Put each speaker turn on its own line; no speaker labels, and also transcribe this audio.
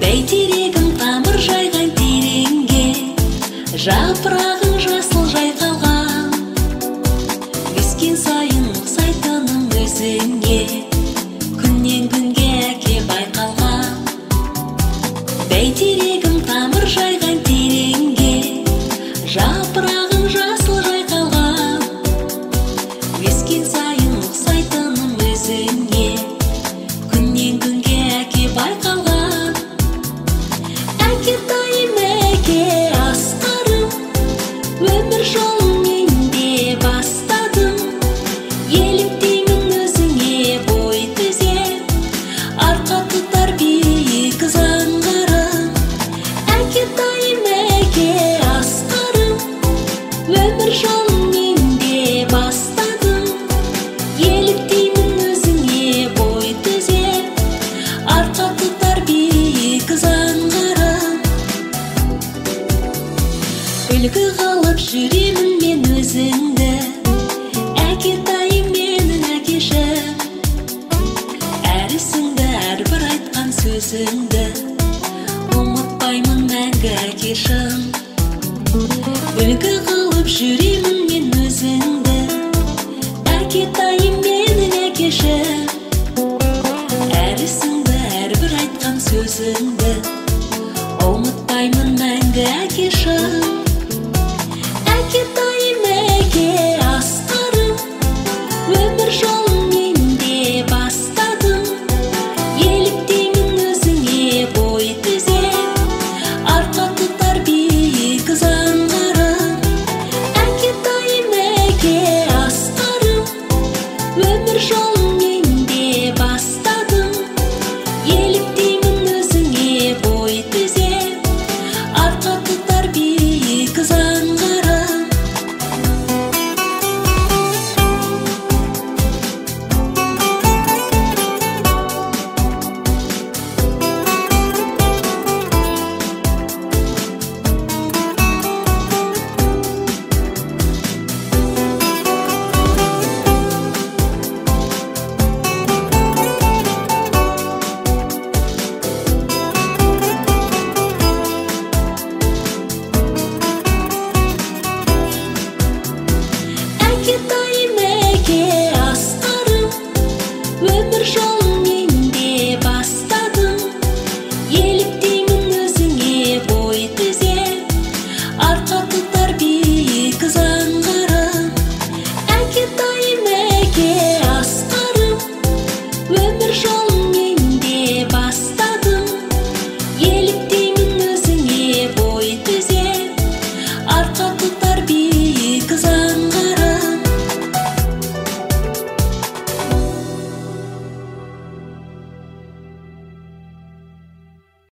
бәйтерегім тамыр жайған тереңге, жапырағың жасыл жайқалған, өскен сайын ұқсайтыным өзіңе, күннен күнге әке байқалған. Бәйтерегім тамыр жайған тереңге, жапырағың жасыл жайқалған, өскен сайын ұқсайтыным өзіңе, күннен күнге әке байқалған. Әкетайым әке асқарым, өмір жолын менде бастадым, еліктеймін өзіңе бой түзеп, арқа тұтар биік заңғарым. Әкетайым әке асқарым, өмір жолын менде бастадым, еліктеймін өзіңе бой түзеп, арқа тұтар биік заңғарым. Үлгі қалып жүремін мен өзіңді, әкетайым менің әкешім, әр ісіңді, әрбір айтқан сөзіңді ұмытпаймын мәңгі әкешім. Үлгі қалып жүремін мен өзіңді, әкетайым менің әкешім,